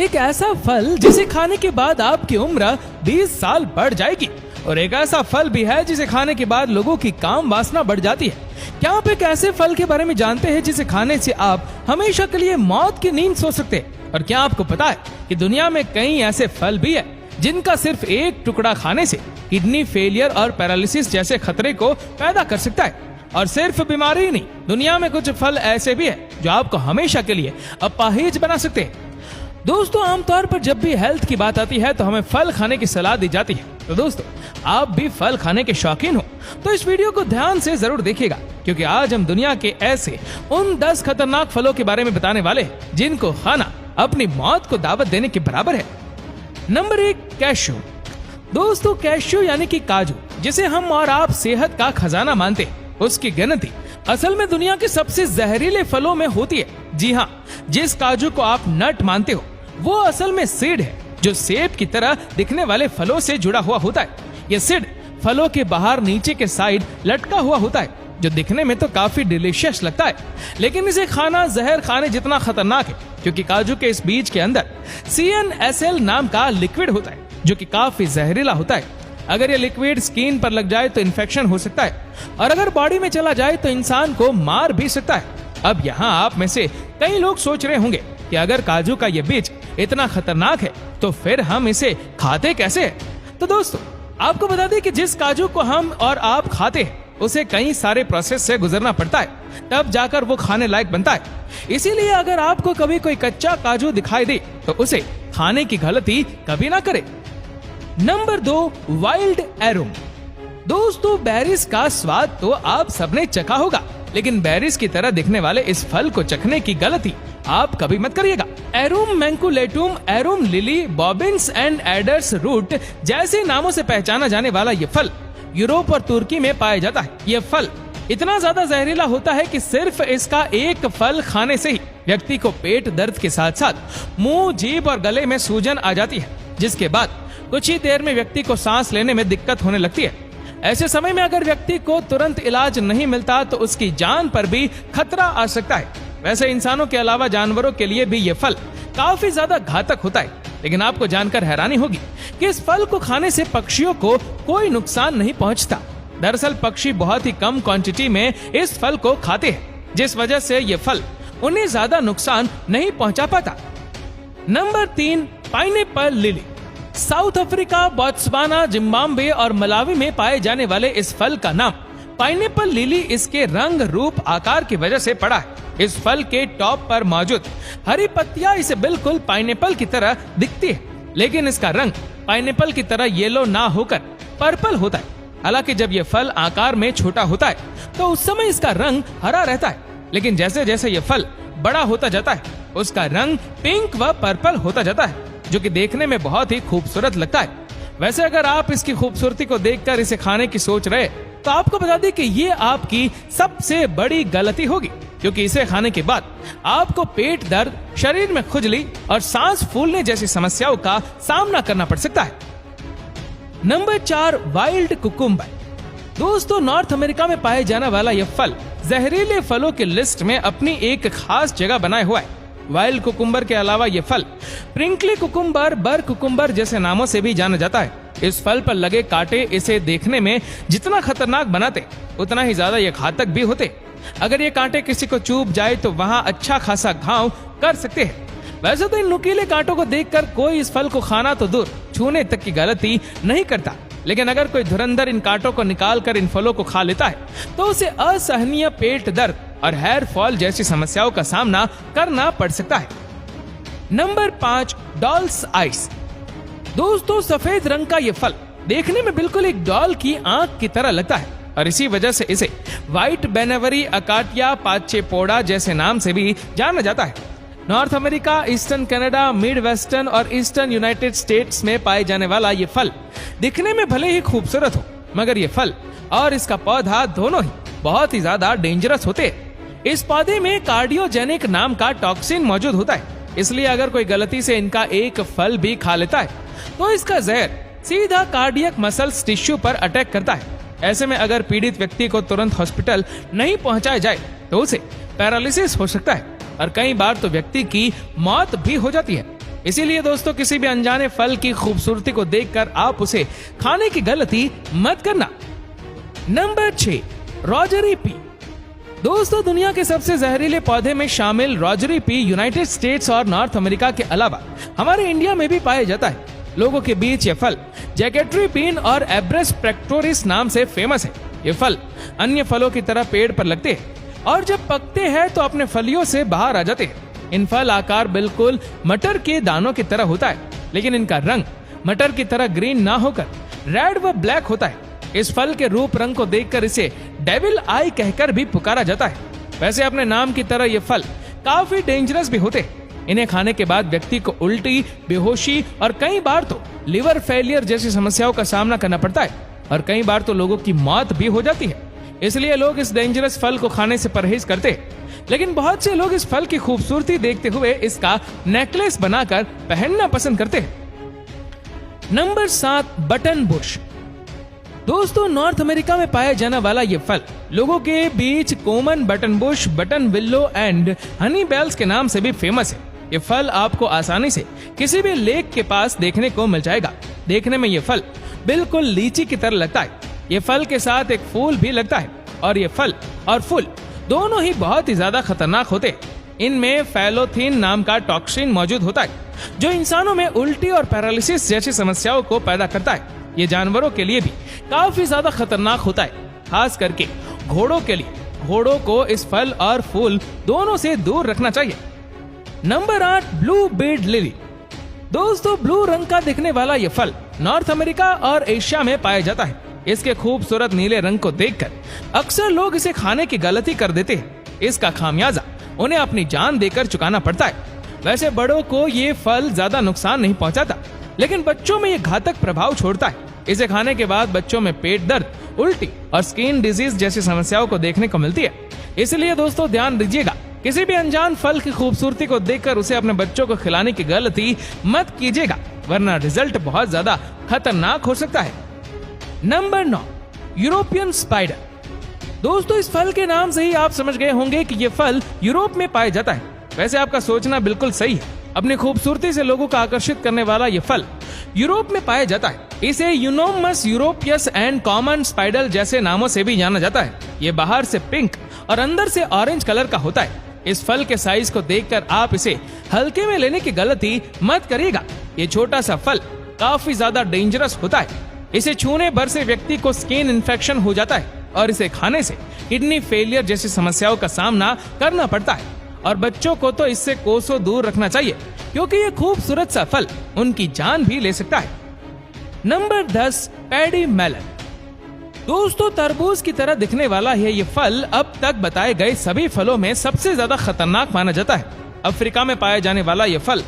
एक ऐसा फल जिसे खाने के बाद आपकी उम्र 20 साल बढ़ जाएगी, और एक ऐसा फल भी है जिसे खाने के बाद लोगों की काम वासना बढ़ जाती है। क्या आप एक ऐसे फल के बारे में जानते हैं जिसे खाने से आप हमेशा के लिए मौत की नींद सो सकते हैं? और क्या आपको पता है कि दुनिया में कई ऐसे फल भी है जिनका सिर्फ एक टुकड़ा खाने से किडनी फेलियर और पैरालिसिस जैसे खतरे को पैदा कर सकता है? और सिर्फ बीमारी ही नहीं, दुनिया में कुछ फल ऐसे भी है जो आपको हमेशा के लिए अपाहिज बना सकते हैं। दोस्तों, आमतौर पर जब भी हेल्थ की बात आती है तो हमें फल खाने की सलाह दी जाती है। तो दोस्तों, आप भी फल खाने के शौकीन हो तो इस वीडियो को ध्यान से जरूर देखिएगा, क्योंकि आज हम दुनिया के ऐसे उन 10 खतरनाक फलों के बारे में बताने वाले हैं जिनको खाना अपनी मौत को दावत देने के बराबर है। Number 1, cashew. दोस्तों, कैश्यू यानी कि काजू, जिसे हम और आप सेहत का खजाना मानते हैं, उसकी गिनती असल में दुनिया के सबसे जहरीले फलों में होती है। जी हाँ, जिस काजू को आप नट मानते हो वो असल में सीड है, जो सेब की तरह दिखने वाले फलों से जुड़ा हुआ होता है। ये सीड फलों के बाहर नीचे के साइड लटका हुआ होता है, जो दिखने में तो काफी डिलीशियस लगता है, लेकिन इसे खाना जहर खाने जितना खतरनाक है, क्योंकि काजू के इस बीज के अंदर CNSL नाम का लिक्विड होता है, जो कि काफी जहरीला होता है। अगर ये लिक्विड स्किन पर लग जाए तो इन्फेक्शन हो सकता है, और अगर बॉडी में चला जाए तो इंसान को मार भी सकता है। अब यहाँ आप में से कई लोग सोच रहे होंगे कि अगर काजू का ये बीज इतना खतरनाक है तो फिर हम इसे खाते कैसे हैं? तो दोस्तों, आपको बता दें कि जिस काजू को हम और आप खाते हैं उसे कई सारे प्रोसेस से गुजरना पड़ता है, तब जाकर वो खाने लायक बनता है। इसीलिए अगर आपको कभी कोई कच्चा काजू दिखाई दे तो उसे खाने की गलती कभी ना करें। Number 2, wild arum. दोस्तों, बेरीज का स्वाद तो आप सबने चखा होगा, लेकिन बेरीज की तरह दिखने वाले इस फल को चखने की गलती आप कभी मत करिएगा। Arum maculatum, arum lily, bobbins and adders root जैसे नामों से पहचाना जाने वाला ये फल यूरोप और तुर्की में पाया जाता है। ये फल इतना ज्यादा जहरीला होता है कि सिर्फ इसका एक फल खाने से ही व्यक्ति को पेट दर्द के साथ साथ मुंह, जीभ और गले में सूजन आ जाती है, जिसके बाद कुछ ही देर में व्यक्ति को सांस लेने में दिक्कत होने लगती है। ऐसे समय में अगर व्यक्ति को तुरंत इलाज नहीं मिलता तो उसकी जान पर भी खतरा आ सकता है। वैसे इंसानों के अलावा जानवरों के लिए भी ये फल काफी ज्यादा घातक होता है, लेकिन आपको जानकर हैरानी होगी कि इस फल को खाने से पक्षियों को कोई नुकसान नहीं पहुंचता। दरअसल पक्षी बहुत ही कम क्वांटिटी में इस फल को खाते हैं, जिस वजह से ये फल उन्हें ज्यादा नुकसान नहीं पहुंचा पाता। Number 3, pineapple lily. South Africa, Botswana, Zimbabwe और मलावी में पाए जाने वाले इस फल का नाम पाइनएप्पल लिली इसके रंग, रूप, आकार की वजह से पड़ा है। इस फल के टॉप पर मौजूद हरी पत्तियां इसे बिल्कुल पाइनएप्पल की तरह दिखती है, लेकिन इसका रंग पाइनएप्पल की तरह येलो ना होकर पर्पल होता है। हालांकि जब ये फल आकार में छोटा होता है तो उस समय इसका रंग हरा रहता है, लेकिन जैसे जैसे ये फल बड़ा होता जाता है उसका रंग पिंक व पर्पल होता जाता है, जो कि देखने में बहुत ही खूबसूरत लगता है। वैसे अगर आप इसकी खूबसूरती को देखकर इसे खाने की सोच रहे तो आपको बता दें कि ये आपकी सबसे बड़ी गलती होगी, क्योंकि इसे खाने के बाद आपको पेट दर्द, शरीर में खुजली और सांस फूलने जैसी समस्याओं का सामना करना पड़ सकता है। Number 4, wild cucumber. दोस्तों, नॉर्थ अमेरिका में पाए जाने वाला यह फल जहरीले फलों की लिस्ट में अपनी एक खास जगह बनाए हुआ है। वाइल्ड कुकुम्बर के अलावा ये फल प्रिंकली कुकुम्बर, बर कुकुम्बर जैसे नामों से भी जाना जाता है। इस फल पर लगे कांटे इसे देखने में जितना खतरनाक बनाते उतना ही ज्यादा ये घातक भी होते। अगर ये कांटे किसी को चुभ जाए तो वहाँ अच्छा खासा घाव कर सकते हैं। वैसे तो इन नुकीले कांटों को देखकर कोई इस फल को खाना तो दूर, छूने तक की गलती नहीं करता, लेकिन अगर कोई धुरंधर इन कांटों को निकाल कर इन फलों को खा लेता है तो उसे असहनीय पेट दर्द और हेयर फॉल जैसी समस्याओं का सामना करना पड़ सकता है। Number 5, dolls ice. दोस्तों, सफेद रंग का ये फल देखने में बिल्कुल एक डॉल की आंख की तरह लगता है, और इसी वजह से इसे व्हाइट बेनेवरी, अकाटिया, पाचेपोडा जैसे नाम से भी जाना जाता है। North America, eastern Canada, mid western और ईस्टर्न यूनाइटेड स्टेट्स में पाए जाने वाला ये फल दिखने में भले ही खूबसूरत हो, मगर ये फल और इसका पौधा दोनों ही बहुत ही ज्यादा डेंजरस होते हैं। इस पौधे में कार्डियोजेनिक नाम का टॉक्सिन मौजूद होता है, इसलिए अगर कोई गलती से इनका एक फल भी खा लेता है तो इसका जहर सीधा कार्डियक मसल्स टिश्यू पर अटैक करता है। ऐसे में अगर पीड़ित व्यक्ति को तुरंत हॉस्पिटल नहीं पहुंचाया जाए तो उसे पैरालिसिस हो सकता है और कई बार तो व्यक्ति की मौत भी हो जाती है। इसीलिए दोस्तों किसी भी अनजाने फल की खूबसूरती को देखकर आप उसे खाने की गलती मत करना। Number 6, rosary P. दोस्तों दुनिया के सबसे जहरीले पौधे में शामिल रोजरी पी यूनाइटेड स्टेट्स और नॉर्थ अमेरिका के अलावा हमारे इंडिया में भी पाया जाता है। लोगों के बीच ये फल जैकेट्री बीन और एब्रस प्रेक्टोरिस नाम से फेमस है। ये फल अन्य फलों की तरह पेड़ पर लगते हैं और जब पकते हैं तो अपने फलियों से बाहर आ जाते हैं। इन फल आकार बिल्कुल मटर के दानों की तरह होता है, लेकिन इनका रंग मटर की तरह ग्रीन ना होकर रेड व ब्लैक होता है। इस फल के रूप रंग को देखकर इसे डेविल आई कहकर भी पुकारा जाता है। वैसे अपने नाम की तरह ये फल काफी डेंजरस भी होते हैं। इन्हें खाने के बाद व्यक्ति को उल्टी, बेहोशी और कई बार तो लिवर फेलियर जैसी समस्याओं का सामना करना पड़ता है और कई बार तो लोगों की मौत भी हो जाती है। इसलिए लोग इस डेंजरस फल को खाने से परहेज करते हैं, लेकिन बहुत से लोग इस फल की खूबसूरती देखते हुए इसका नेकलेस बनाकर पहनना पसंद करते हैं। Number 7, button bush. दोस्तों नॉर्थ अमेरिका में पाया जाने वाला ये फल लोगों के बीच common button bush, button willow and honey bells के नाम से भी फेमस है। ये फल आपको आसानी से किसी भी लेक के पास देखने को मिल जाएगा। देखने में ये फल बिल्कुल लीची की तरह लगता है। ये फल के साथ एक फूल भी लगता है और ये फल और फूल दोनों ही बहुत ही ज्यादा खतरनाक होते हैं। इनमें फैलोथीन नाम का टॉक्सिन मौजूद होता है जो इंसानों में उल्टी और पैरालिसिस जैसी समस्याओं को पैदा करता है। ये जानवरों के लिए भी काफी ज्यादा खतरनाक होता है, खास करके घोड़ों के लिए। घोड़ों को इस फल और फूल दोनों से दूर रखना चाहिए। Number 8, blue Beed lily. दोस्तों ब्लू रंग का दिखने वाला ये फल नॉर्थ अमेरिका और एशिया में पाया जाता है। इसके खूबसूरत नीले रंग को देखकर अक्सर लोग इसे खाने की गलती कर देते हैं। इसका खामियाजा उन्हें अपनी जान देकर चुकाना पड़ता है। वैसे बड़ों को ये फल ज्यादा नुकसान नहीं पहुंचाता, लेकिन बच्चों में ये घातक प्रभाव छोड़ता है। इसे खाने के बाद बच्चों में पेट दर्द, उल्टी और स्किन डिजीज जैसी समस्याओं को देखने को मिलती है। इसलिए दोस्तों ध्यान दीजिएगा, किसी भी अनजान फल की खूबसूरती को देखकर उसे अपने बच्चों को खिलाने की गलती मत कीजिएगा, वरना रिजल्ट बहुत ज्यादा खतरनाक हो सकता है। Number 9, European spider. दोस्तों इस फल के नाम से ही आप समझ गए होंगे कि ये फल यूरोप में पाया जाता है। वैसे आपका सोचना बिल्कुल सही है। अपनी खूबसूरती से लोगों को आकर्षित करने वाला ये फल यूरोप में पाया जाता है। इसे यूनोमस यूरोपियस एंड कॉमन स्पाइडर जैसे नामों से भी जाना जाता है। ये बाहर से पिंक और अंदर से ऑरेंज कलर का होता है। इस फल के साइज को देखकर आप इसे हल्के में लेने की गलती मत करिएगा। ये छोटा सा फल काफी ज्यादा डेंजरस होता है। इसे छूने भर से व्यक्ति को स्किन इन्फेक्शन हो जाता है और इसे खाने से किडनी फेलियर जैसी समस्याओं का सामना करना पड़ता है। और बच्चों को तो इससे कोसों दूर रखना चाहिए, क्योंकि ये खूबसूरत सा फल उनकी जान भी ले सकता है। Number 10, paddy melon. दोस्तों तरबूज की तरह दिखने वाला है ये फल अब तक बताए गए सभी फलों में सबसे ज्यादा खतरनाक माना जाता है। अफ्रीका में पाया जाने वाला ये फल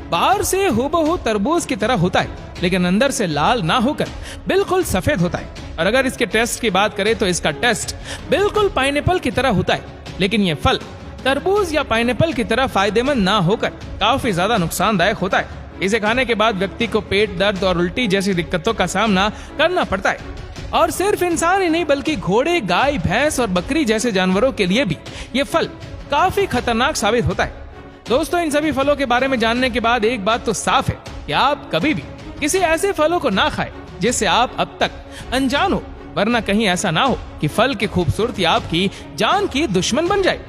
बाहर से हूबहू तरबूज की तरह होता है, लेकिन अंदर से लाल ना होकर बिल्कुल सफेद होता है। और अगर इसके टेस्ट की बात करें तो इसका टेस्ट बिल्कुल पाइनएप्पल की तरह होता है, लेकिन ये फल तरबूज या पाइनएप्पल की तरह फायदेमंद ना होकर काफी ज्यादा नुकसानदायक होता है। इसे खाने के बाद व्यक्ति को पेट दर्द और उल्टी जैसी दिक्कतों का सामना करना पड़ता है। और सिर्फ इंसान ही नहीं बल्कि घोड़े, गाय, भैंस और बकरी जैसे जानवरों के लिए भी ये फल काफी खतरनाक साबित होता है। दोस्तों इन सभी फलों के बारे में जानने के बाद एक बात तो साफ है कि आप कभी भी किसी ऐसे फलों को ना खाएं जिससे आप अब तक अनजान हो, वरना कहीं ऐसा ना हो कि फल की खूबसूरती आपकी जान की दुश्मन बन जाए।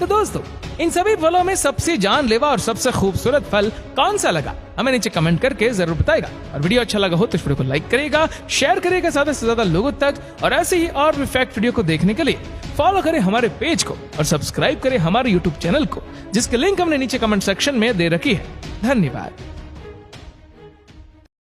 तो दोस्तों इन सभी फलों में सबसे जानलेवा और सबसे खूबसूरत फल कौन सा लगा हमें नीचे कमेंट करके जरूर बताएगा। और वीडियो अच्छा लगा हो तो इस वीडियो को लाइक करेगा, शेयर करेगा ज्यादा से ज्यादा लोगों तक। और ऐसे ही और भी फैक्ट वीडियो को देखने के लिए फॉलो करें हमारे पेज को और सब्सक्राइब करें हमारे यूट्यूब चैनल को, जिसके लिंक हमने नीचे कमेंट सेक्शन में दे रखी है। धन्यवाद।